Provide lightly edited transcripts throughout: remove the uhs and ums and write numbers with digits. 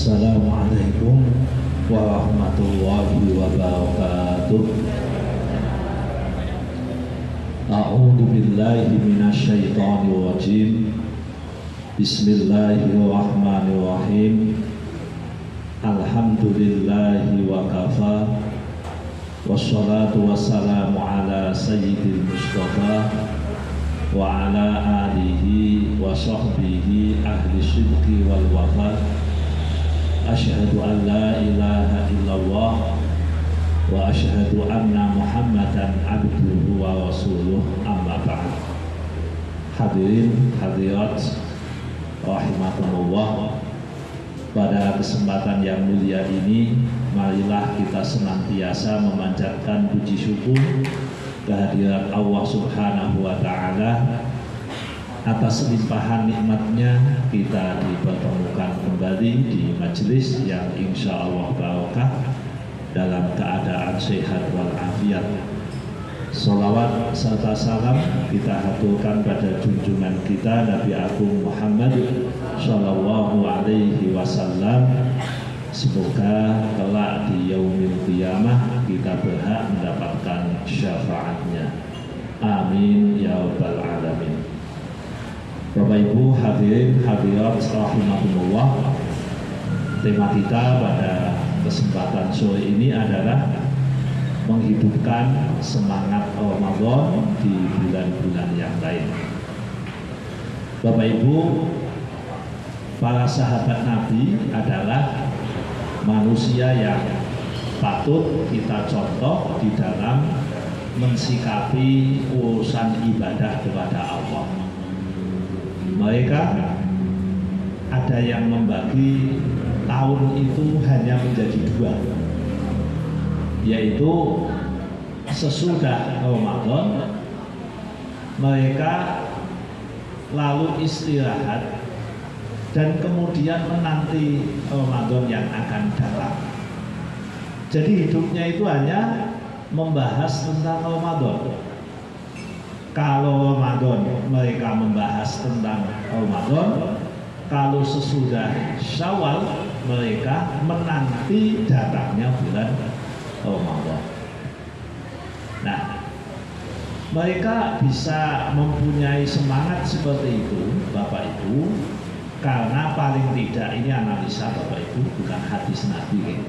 Assalamualaikum warahmatullahi wabarakatuh. A'udzu billahi minasyaitonir rajim. Bismillahirrahmanirrahim. Alhamdulillahi wa kafa. Wassalatu wassalamu ala sayyidil mustafa wa ala alihi wa sahbihi ahli sidqi wal wafa. Asyhadu an la ilaha illallah wa asyhadu anna Muhammadan abduhu wa rasuluh, amma ba'd. Hadirin hadirat rahimakumullah, pada kesempatan yang mulia ini marilah kita senantiasa memanjatkan puji syukur kehadirat Allah Subhanahu wa ta'ala atas limpahan nikmatnya kita dipertemukan kembali di majelis yang insya Allah barokah dalam keadaan sehat walafiat. Salawat serta salam kita haturkan pada junjungan kita Nabi Agung Muhammad Sallallahu Alaihi Wasallam. Semoga kelak di yaumil qiyamah kita berhak mendapatkan syafaatnya. Amin ya rabbal alamin. Bapak Ibu hadirin hadirat rahimakumullah, tema kita pada kesempatan sore ini adalah menghidupkan semangat Ramadan di bulan-bulan yang lain. Bapak Ibu, para sahabat Nabi adalah manusia yang patut kita contoh di dalam mensikapi urusan ibadah kepada Allah. Mereka ada yang membagi tahun itu hanya menjadi dua, yaitu sesudah Ramadan mereka lalu istirahat dan kemudian menanti Ramadan yang akan datang. Jadi hidupnya itu hanya membahas tentang Ramadan. Kalau Ramadan mereka membahas tentang Ramadan, kalau sesudah Syawal mereka menanti datangnya bulan Ramadan. Nah, mereka bisa mempunyai semangat seperti itu, Bapak Ibu, karena paling tidak, ini analisa Bapak Ibu, bukan hadis Nabi,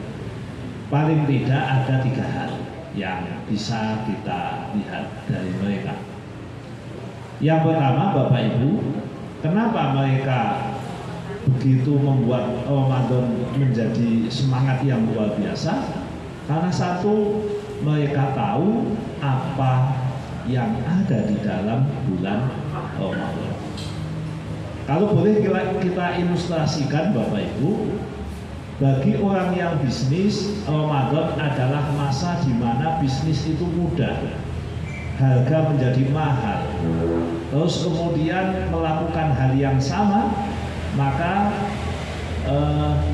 paling tidak ada tiga hal yang bisa kita lihat dari mereka. Yang pertama, Bapak Ibu, kenapa mereka begitu membuat Ramadan menjadi semangat yang luar biasa? Karena satu, mereka tahu apa yang ada di dalam bulan Ramadan. Kalau boleh kita ilustrasikan Bapak Ibu, bagi orang yang bisnis, Ramadan adalah masa di mana bisnis itu mudah, harga menjadi mahal, terus kemudian melakukan hal yang sama, maka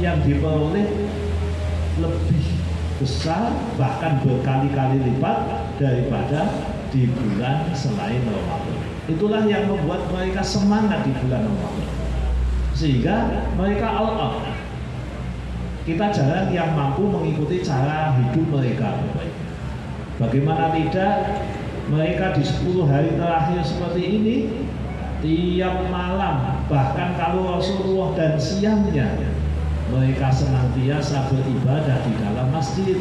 yang diperoleh lebih besar, bahkan berkali-kali lipat daripada di bulan selain Ramadan. Itulah yang membuat mereka semangat di bulan Ramadan, sehingga mereka all out. Kita jarang yang mampu mengikuti cara hidup mereka. Bagaimana tidak, mereka di 10 hari terakhir seperti ini, tiap malam, bahkan kalau Rasulullah dan siangnya, mereka senantiasa beribadah di dalam masjid.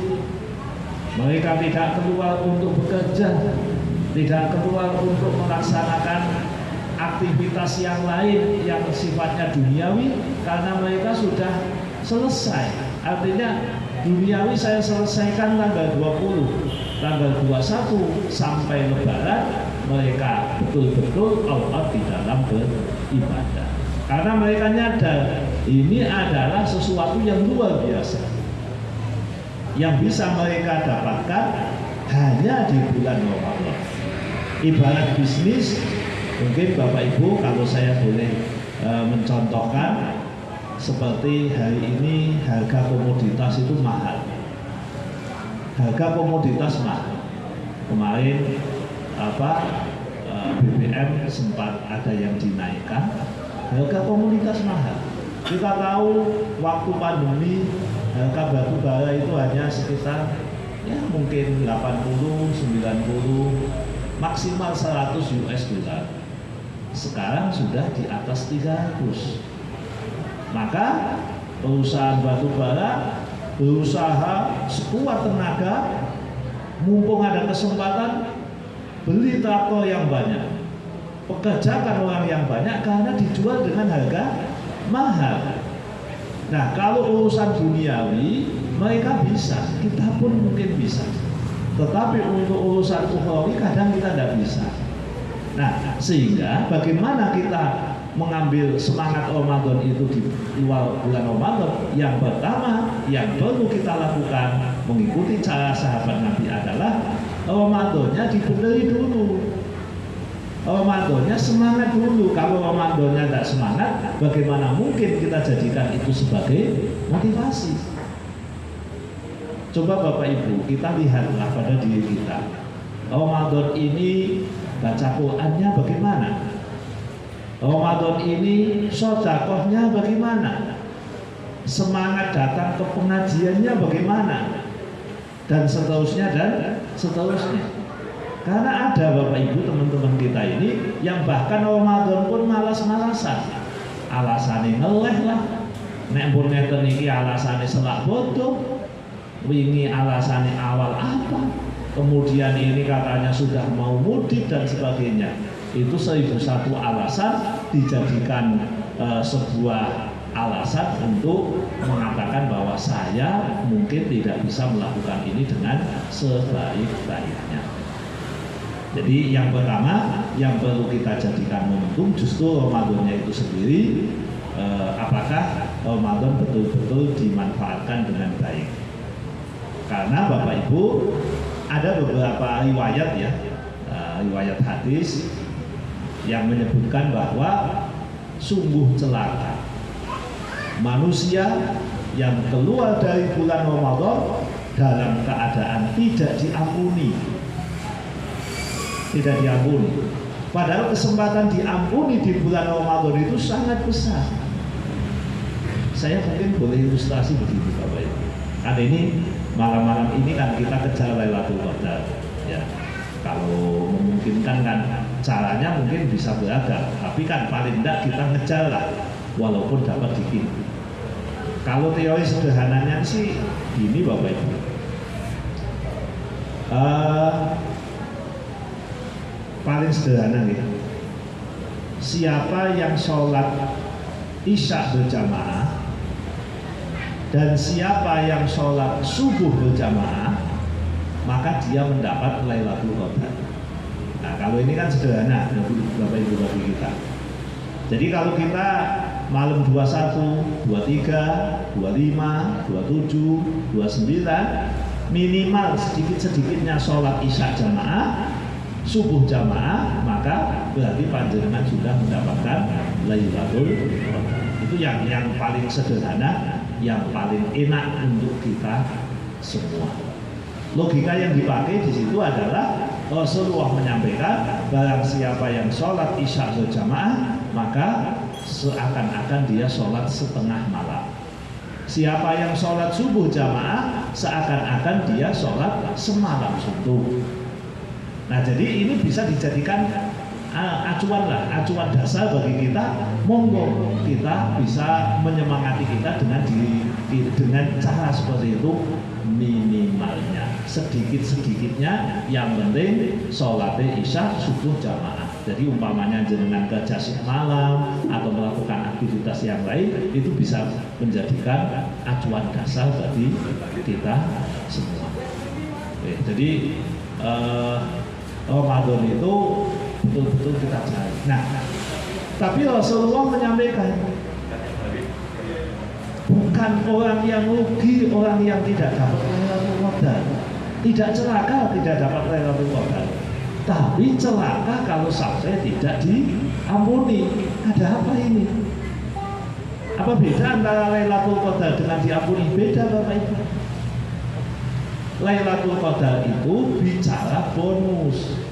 Mereka tidak keluar untuk bekerja, tidak keluar untuk melaksanakan aktivitas yang lain yang sifatnya duniawi, karena mereka sudah selesai. Artinya duniawi saya selesaikan tanggal 20, tanggal 21 sampai Lebaran mereka betul-betul all-out di dalam beribadah. Karena mereka nyadar ini adalah sesuatu yang luar biasa, yang bisa mereka dapatkan hanya di bulan Ramadan. Ibarat bisnis, mungkin Bapak Ibu kalau saya boleh mencontohkan, seperti hari ini harga komoditas itu mahal. Harga komoditas mahal. Kemarin BBM sempat ada yang dinaikkan, harga komoditas mahal. Kita tahu waktu pandemi harga batu bara itu hanya sekitar ya mungkin 80, 90, maksimal 100 US dollar. Sekarang sudah di atas 300. Maka perusahaan batu bara berusaha sekuat tenaga, mumpung ada kesempatan, beli traktor yang banyak, pekerjakan orang yang banyak karena dijual dengan harga mahal. Nah, kalau urusan duniawi mereka bisa, kita pun mungkin bisa. Tetapi untuk urusan ukhrawi kadang kita tidak bisa. Nah, sehingga bagaimana kita mengambil semangat Ramadan itu di luar bulan Ramadan? Yang pertama yang perlu kita lakukan mengikuti cara sahabat Nabi adalah Ramadannya dibenahi dulu. Ramadannya semangat dulu. Kalau Ramadannya tidak semangat, bagaimana mungkin kita jadikan itu sebagai motivasi? Coba Bapak Ibu, kita lihatlah pada diri kita. Ramadan ini baca Qurannya bagaimana? Ramadan ini sedekahnya bagaimana? Semangat datang ke pengajiannya bagaimana? Dan seterusnya dan seterusnya. Karena ada Bapak Ibu teman-teman kita ini yang bahkan Ramadan pun malas-malasan. Alasannya ngeleh lah. Nek pun ngeten iki alasannya selak bodoh. Wingi alasannya awal apa? Kemudian ini katanya sudah mau mudik dan sebagainya. Itu 1001 alasan dijadikan sebuah alasan untuk mengatakan bahwa saya mungkin tidak bisa melakukan ini dengan sebaik-baiknya. Jadi yang pertama yang perlu kita jadikan momentum justru Ramadannya itu sendiri, apakah Ramadan betul-betul dimanfaatkan dengan baik. Karena Bapak Ibu ada beberapa riwayat ya, riwayat hadis yang menyebutkan bahwa sungguh celaka manusia yang keluar dari bulan Ramadan dalam keadaan tidak diampuni. Tidak diampuni. Padahal kesempatan diampuni di bulan Ramadan itu sangat besar. Saya mungkin boleh ilustrasi begini Bapak Ibu. Kan ini malam-malam ini kan kita kejar Lailatul Qadar. Ya, kalau memungkinkan kan caranya mungkin bisa beragam. Tapi kan paling tidak kita ngejar lah, walaupun dapat dikit. Kalau teori sederhananya sih gini Bapak Ibu. Paling sederhana gitu. Siapa yang sholat isya berjamaah dan siapa yang sholat subuh berjamaah, maka dia mendapat Lailatul Qadar. Nah, kalau ini kan sederhana Bapak Ibu bagi kita. Jadi kalau kita malam 21, 23, 25, 27, 29 minimal sedikit-sedikitnya sholat isya jamaah, subuh jamaah, maka berarti panjenengan sudah mendapatkan Lailatul Qadar. Itu yang paling sederhana, yang paling enak untuk kita semua. Logika yang dipakai di situ adalah Rasulullah menyampaikan barang siapa yang sholat isya berjamaah maka seakan-akan dia sholat setengah malam. Siapa yang sholat subuh jamaah seakan-akan dia sholat semalam suntuk. Nah, jadi ini bisa dijadikan acuan lah, acuan dasar bagi kita. Monggo kita bisa menyemangati kita dengan cara seperti itu, minimalnya sedikit-sedikitnya, yang penting sholat isya subuh jamaah. Jadi umpamanya jenengan kerja malam atau melakukan aktivitas yang lain, itu bisa menjadikan acuan dasar bagi kita semua. Oke, jadi Ramadan itu betul-betul kita cari. Nah, tapi Rasulullah menyampaikan bukan orang yang rugi, orang yang tidak dapat Lailatul Qadar, tidak celaka tidak dapat Lailatul Qadar, tapi celaka kalau sampai tidak diampuni. Ada apa ini? Apa beda antara Lailatul Qadar dengan diampuni? Beda Bapak Ibu. Lailatul Qadar itu bicara bonus.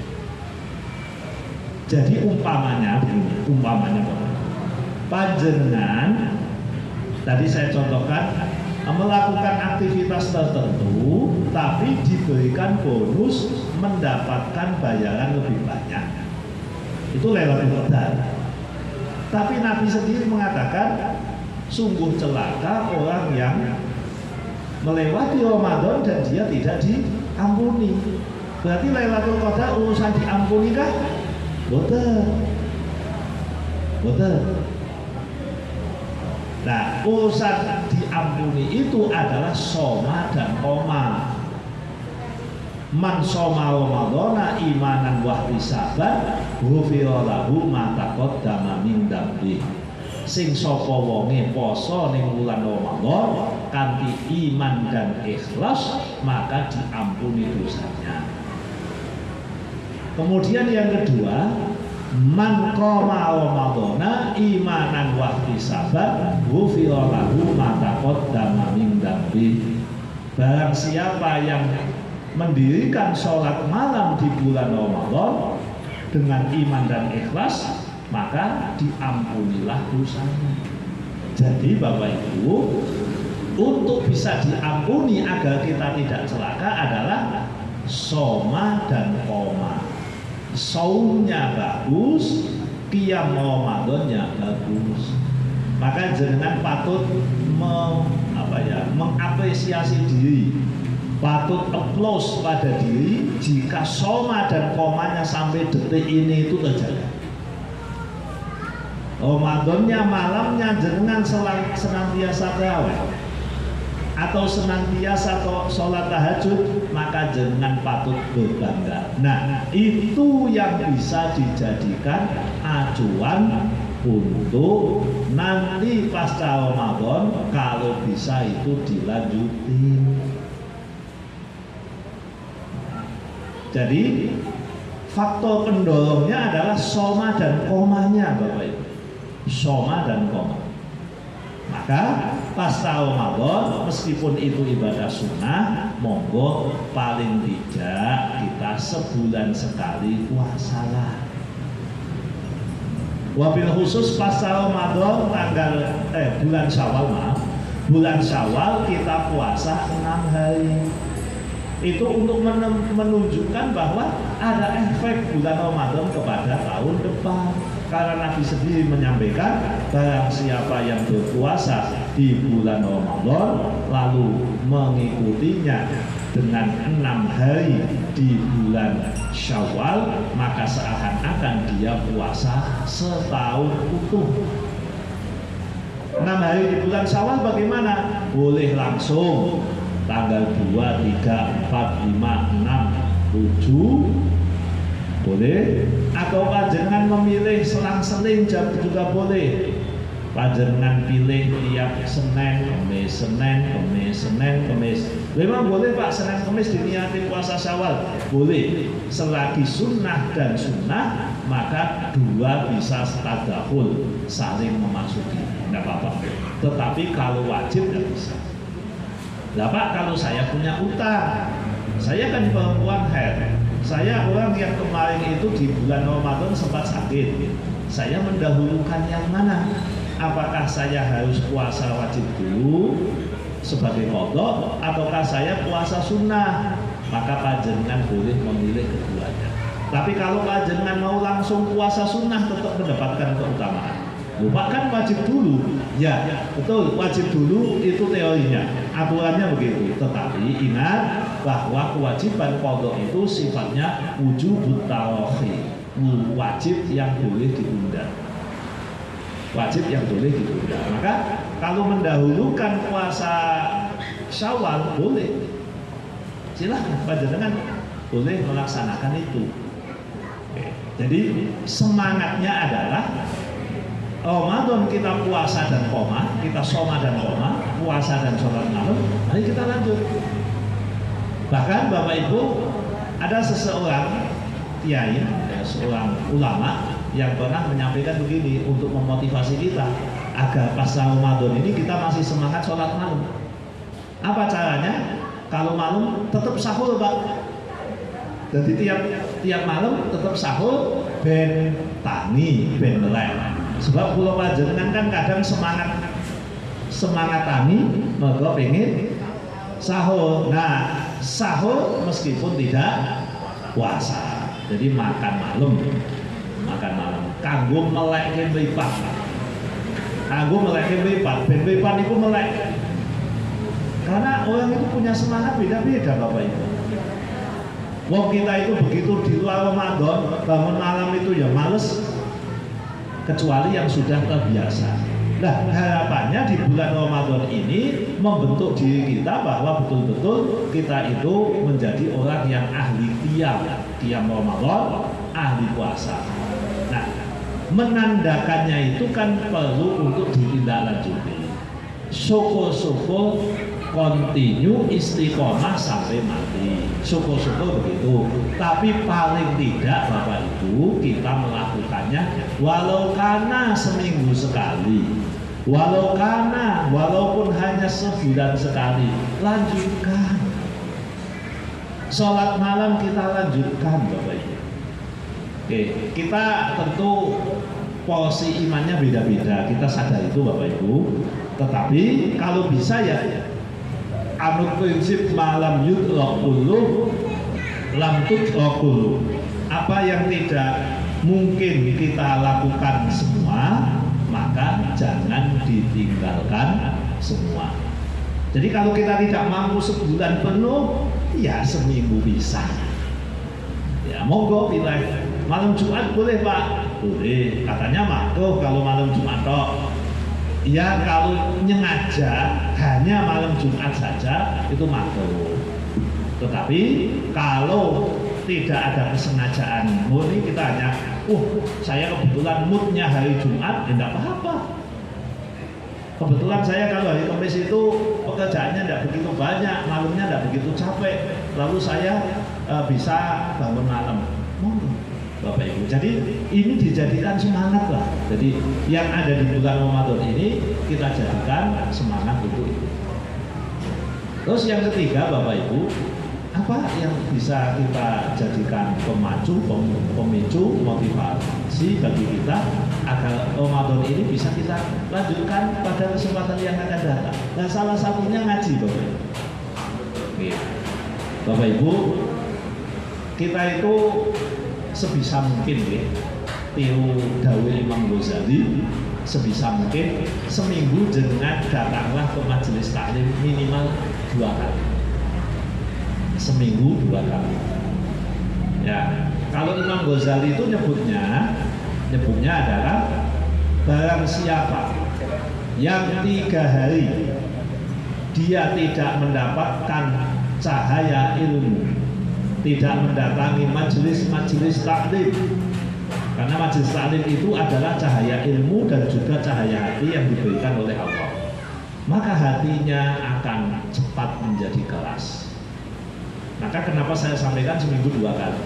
Jadi umpamanya begini, umpamanya panjenengan Tadi saya contohkan melakukan aktivitas tertentu tapi diberikan bonus mendapatkan bayaran lebih banyak. Itu Lailatul Qadar. Tapi Nabi sendiri mengatakan sungguh celaka orang yang melewati Ramadan dan dia tidak diampuni. Berarti Lailatul Qadar urusan diampuni kah? Betul. Nah, urusan diampuni itu adalah soma dan koma. Man soma Ramadhana imanan wa ihtisaban ghufira lahu ma taqaddama min dambi. Sing sapa wonge poso ning wulan Ramadan kanthi iman dan ikhlas, maka diampuni dosanya. Kemudian yang kedua, man qama Ramadhana imanan wa ihtisaban ghufira lahu ma taqaddama min dambi. Barang siapa yang mendirikan sholat malam di bulan Ramadan dengan iman dan ikhlas, maka diampunilah dosanya. Jadi Bapak Ibu, untuk bisa diampuni agar kita tidak celaka adalah soma dan koma. Saumnya bagus, qiyam Ramadannya bagus. Maka jangan patut mengapresiasi diri, patut applause pada diri jika soma dan komanya sampai detik ini itu terjaga. Ramadannya malamnya jenengan senantiasa tarawih atau senantiasa sholat tahajud, maka jenengan patut berbangga. Nah, itu yang bisa dijadikan acuan untuk nanti pasca Ramadan kalau bisa itu dilanjutin. Jadi faktor pendorongnya adalah soma dan komanya, Bapak Ibu. Soma dan koma. Maka pasca Ramadan meskipun itu ibadah sunnah, monggo paling tidak kita sebulan sekali puasalah. Wabil khusus pasca Ramadan bulan Syawal, bulan Syawal kita puasa 6 hari. Itu untuk menunjukkan bahwa ada efek bulan Ramadan kepada tahun depan. Karena Nabi sendiri menyampaikan, barang siapa yang berpuasa di bulan Ramadan lalu mengikutinya dengan 6 hari di bulan Syawal, maka seakan-akan dia puasa setahun utuh. 6 hari di bulan Syawal bagaimana? Boleh langsung tanggal 2, 3, 4, 5, 6, 7 boleh, atau panjenengan memilih selang-seling jam juga boleh. Panjenengan pilih tiap Senin, Kemis. Memang boleh Pak, Senin Kemis diniati puasa Syawal, boleh. Selagi sunnah dan sunnah, maka dua bisa tadahul, saling memasuki, tidak apa-apa. Tetapi kalau wajib tidak bisa. Lah Pak, kalau saya punya utang, saya kan perempuan haid. Saya orang yang kemarin itu di bulan Ramadan sempat sakit. Saya mendahulukan yang mana? Apakah saya harus puasa wajib dulu sebagai qadha ataukah saya puasa sunnah? Maka panjenengan boleh memilih keduanya. Tapi kalau panjenengan mau langsung puasa sunnah tetap mendapatkan keutamaan. Lupa kan wajib dulu, ya betul, wajib dulu itu teorinya, aturannya begitu. Tetapi ingat bahwa kewajiban qadha itu sifatnya wujubut tarakhi, wajib yang boleh ditunda. Wajib yang boleh ditunda. Maka kalau mendahulukan puasa Syawal boleh, silahkan panjenengan boleh melaksanakan itu. Oke. Jadi semangatnya adalah Ramadan kita puasa dan koma, kita soma dan koma, puasa dan sholat malam, mari kita lanjut. Bahkan Bapak Ibu, ada seseorang kiai, seorang ulama yang pernah menyampaikan begini untuk memotivasi kita agar pasca Ramadan ini kita masih semangat sholat malam. Apa caranya? Kalau malam tetap sahur Pak. Jadi tiap malam tetap sahur, ben tani, ben melek. Sebab pulau panjenengan kan kadang semangat semangatani mergo pengen sahur. Nah, sahur meskipun tidak puasa. Jadi makan malam kanggo melekke mripat. Kanggo melekke mripat, ben mripat niku melek. Karena orang itu punya semangat beda-beda Bapak Ibu. Wong kita itu begitu di luar Ramadan, bangun malam itu ya males, kecuali yang sudah terbiasa. Nah, harapannya di bulan Ramadan ini membentuk diri kita bahwa betul-betul kita itu menjadi orang yang ahli qiyam Ramadan, ahli puasa. Nah, menandakannya itu kan perlu untuk ditindaklanjuti. Syukur-syukur continue istiqomah sampai mati. Syukur-syukur begitu. Tapi paling tidak Bapak Ibu kita melakukannya walau karena seminggu sekali, walaupun hanya sebulan sekali, lanjutkan. Sholat malam kita lanjutkan Bapak Ibu. Oke, kita tentu porsi imannya beda-beda, kita sadar itu Bapak Ibu. Tetapi kalau bisa ya anut prinsip malam yudrokuluh lam tudrokuluh. Apa yang tidak mungkin kita lakukan semua, maka jangan ditinggalkan semua. Jadi kalau kita tidak mampu sebulan penuh, ya seminggu bisa. Ya monggo pilih. Malam Jumat boleh Pak? Boleh. Katanya makruh kalau malam Jumat tok. Ya kalau nyengaja hanya malam Jumat saja itu makruh. Tetapi kalau tidak ada kesengajaan murni kita hanya saya kebetulan moodnya hari Jumat, ya tidak apa-apa. Kebetulan saya kalau hari Kamis itu pekerjaannya tidak begitu banyak, malamnya tidak begitu capek, lalu saya bisa bangun malam. Bapak Ibu, jadi ini dijadikan semangat lah. Jadi yang ada di bulan Ramadan ini kita jadikan semangat untuk itu. Terus yang ketiga Bapak Ibu, apa yang bisa kita jadikan pemicu motivasi bagi kita agar Ramadan ini bisa kita lanjutkan pada kesempatan yang akan datang. Dan salah satunya ngaji Bapak Ibu. Bapak Ibu, kita itu sebisa mungkin ya, tiru dawuh Imam Ghazali, sebisa mungkin seminggu dengan datanglah ke majelis taklim minimal 2 kali. Seminggu 2 kali. Ya, kalau Imam Ghazali itu nyebutnya adalah barang siapa yang 3 hari dia tidak mendapatkan cahaya ilmu, tidak mendatangi majelis taklim, karena majelis taklim itu adalah cahaya ilmu dan juga cahaya hati yang diberikan oleh Allah, maka hatinya akan cepat menjadi keras. Maka kenapa saya sampaikan seminggu 2 kali,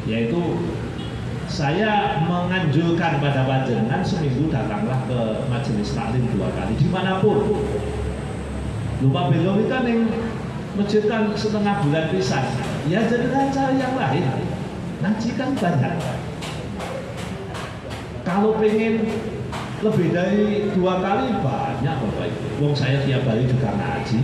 yaitu saya menganjurkan pada panjenengan seminggu datanglah ke majelis taklim 2 kali dimanapun. Lupa belum kan yang masjid kan setengah bulan pisan, ya jadi cari yang lain, ngaji kan banyak. Kalau pengen lebih dari 2 kali banyak Bapak Ibu. Wong saya tiap hari juga ngaji.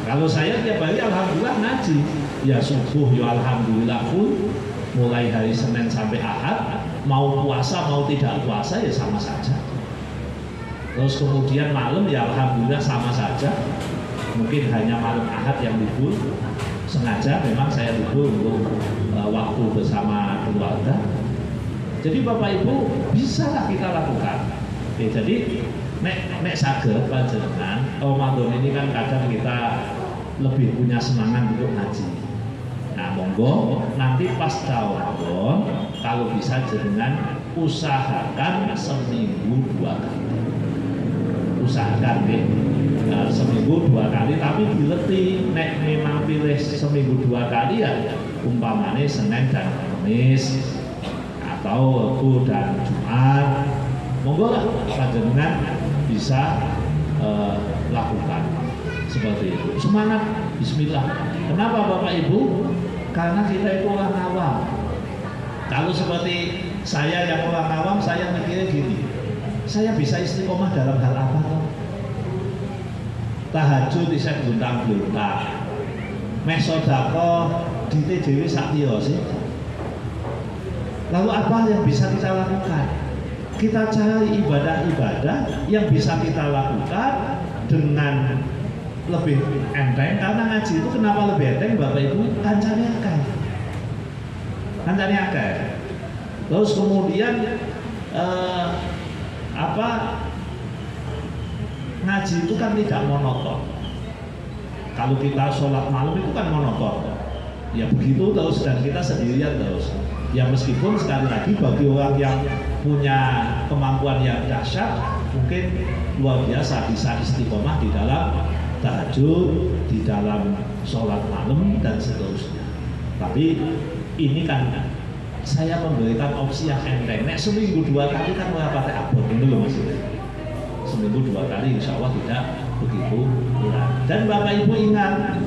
Kalau saya tiap hari alhamdulillah ngaji. Ya subuh ya alhamdulillah pun mulai hari Senin sampai Ahad, mau puasa mau tidak puasa ya sama saja. Terus kemudian malam ya alhamdulillah sama saja. Mungkin hanya malam Ahad yang libur, sengaja memang saya libur untuk waktu bersama keluarga. Jadi Bapak Ibu bisalah kita lakukan. Jadi nek saged panjenengan Ramadan ini kan kadang kita lebih punya semangat untuk ngaji. Nah monggo nanti pasca Ramadan kalau bisa jenengan usahakan seminggu 2 kali. Usahakan seminggu 2 kali, tapi dileti nek memang pilih seminggu 2 kali ya umpamanya Senin dan Kamis atau Rabu dan Jumat, monggo lah panjenengan bisa lakukan seperti itu. Semangat, bismillah. Kenapa Bapak Ibu? Karena kita itu orang awam. Kalau seperti saya yang orang awam, saya mikirnya gini, saya bisa istiqomah dalam hal apa toh? Tahajud isih bluntang-bluntang. Meh sedekah dite dhewe sak piye sih? Lalu apa yang bisa kita lakukan? Kita cari ibadah-ibadah yang bisa kita lakukan dengan lebih enteng. Karena ngaji itu kenapa lebih enteng Bapak Ibu? Kancane akeh. Kancane akeh. Terus kemudian ngaji itu kan tidak monoton. Kalau kita sholat malam itu kan monoton. Ya begitu terus dan kita sendirian terus. Ya meskipun sekali lagi bagi orang yang punya kemampuan yang dahsyat mungkin luar biasa bisa istiqomah di dalam tahajud, di dalam sholat malam dan seterusnya. Tapi ini kan saya memberikan opsi yang enteng. Nek seminggu 2 kali kan mulai pakai abot dulu maksudnya. Seminggu 2 kali insya Allah tidak begitu berat. Dan Bapak Ibu ingat,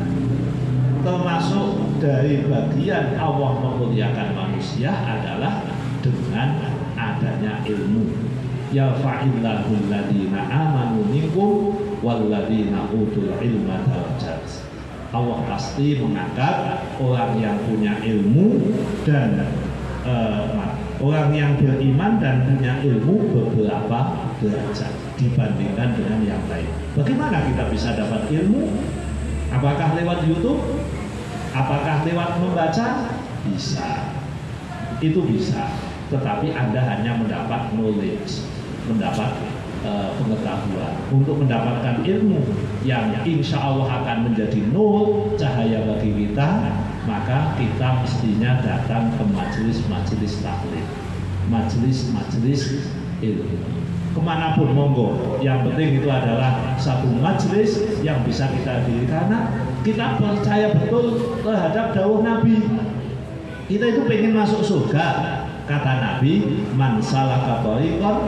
termasuk dari bagian Allah memuliakan manusia adalah dengan adanya ilmu. Yarfa'illahu alladziina aamanu minkum walladziina utul ilma darajat. Allah pasti mengangkat orang yang punya ilmu dan orang yang beriman dan punya ilmu beberapa derajat dibandingkan dengan yang lain. Bagaimana kita bisa dapat ilmu? Apakah lewat YouTube? Apakah lewat membaca? Bisa. Itu bisa. Tetapi Anda hanya mendapat knowledge, mendapat pengetahuan. Untuk mendapatkan ilmu yang insya Allah akan menjadi nur cahaya bagi kita, maka kita mestinya datang ke majelis-majelis taklim, majelis-majelis ilmu. Kemanapun monggo, yang penting itu adalah satu majelis yang bisa kita diri karena kita percaya betul terhadap dawuh Nabi. Kita itu pengen masuk surga. Kata Nabi, man salaka thariqan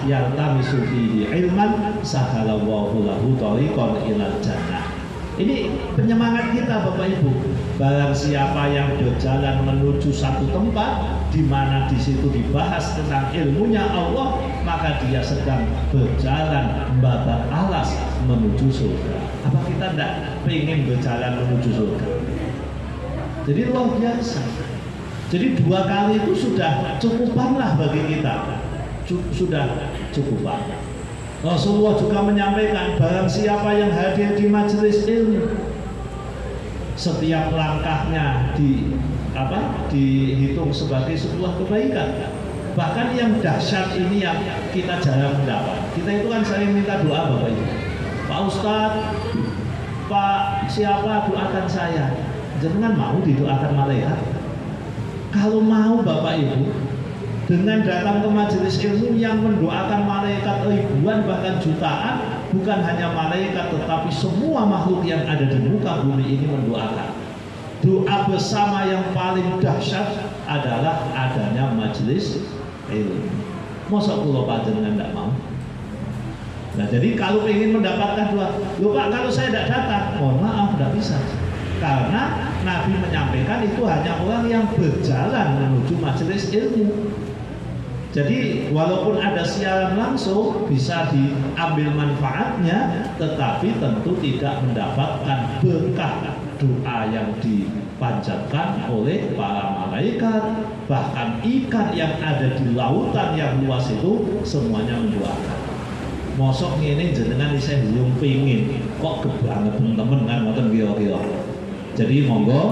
yaltamisu fihi ilman sahalallahu lahu thariqan ilal jannah. Ini penyemangat kita Bapak Ibu. Barang siapa yang berjalan menuju satu tempat di mana di situ dibahas tentang ilmunya Allah, maka dia sedang berjalan membabat alas menuju surga. Apa kita tidak pengen berjalan menuju surga? Jadi luar biasa. Jadi 2 kali itu sudah cukupanlah bagi kita. Sudah cukupan. Rasulullah juga menyampaikan barang siapa yang hadir di majelis ilmu, setiap langkahnya dihitung sebagai sebuah kebaikan. Bahkan yang dahsyat ini yang kita jarang mendapat. Kita itu kan sering minta doa Bapak Ibu. Pak Ustadz, Pak siapa doakan saya. Jangan mau didoakan malaikat. Kalau mau Bapak Ibu, dengan datang ke majelis ilmu yang mendoakan malaikat ribuan bahkan jutaan, bukan hanya malaikat tetapi semua makhluk yang ada di muka bumi ini mendoakan. Doa bersama yang paling dahsyat adalah adanya majelis ilmu. Masa kula panjenengan tidak mau? Nah jadi kalau ingin mendapatkan doa, Pak kalau saya tidak datang, mohon maaf tidak bisa. Karena Nabi menyampaikan itu hanya orang yang berjalan menuju majelis ilmu. Jadi walaupun ada siaran langsung bisa diambil manfaatnya, tetapi tentu tidak mendapatkan berkah doa yang dipanjatkan oleh para malaikat. Bahkan ikan yang ada di lautan yang luas itu semuanya mendoakan. Mosok ngene jenengan isih belum pingin kok kebanget teman-teman kan ngoten kira-kira. Jadi monggo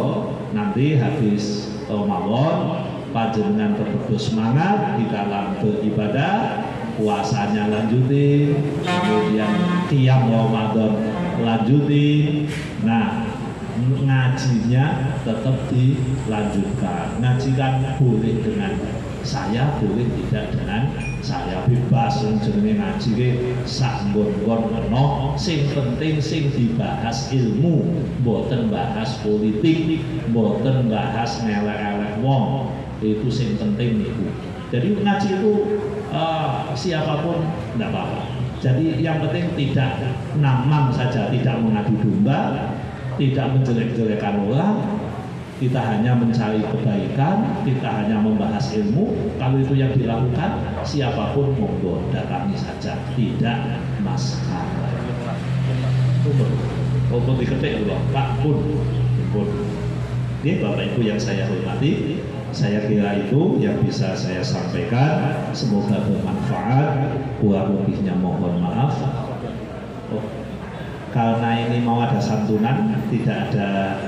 nanti habis Ramadan panjenengan tetap semangat di dalam beribadah, puasanya lanjutin, kemudian qiyam Ramadan lanjutin. Nah, ngajinya tetap dilanjutkan. Ngaji kan boleh dengan saya, boleh tidak dengan saya, bebas. Jenenge ngaji ki sak nggon-nggon ana, sing penting sing dibahas ilmu, mboten bahas politik, mboten bahas ngelek-elek wong. Itu sing penting niku. Jadi ngaji itu siapapun tidak apa-apa. Jadi yang penting tidak namang saja, tidak mengadu domba, tidak menjelek-jelekan orang, Kita hanya mencari kebaikan, kita hanya membahas ilmu. Kalau itu yang dilakukan, siapapun monggo datangi saja, tidak masalah. Untuk diketik dulu, Pak Pun. Ini Bapak Ibu yang saya hormati, saya kira itu yang bisa saya sampaikan. Semoga bermanfaat. Kurang lebihnya mohon maaf. Karena ini mau ada santunan, tidak ada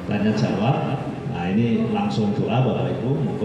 tanya jawab. Nah ini langsung doa Bapak Ibu.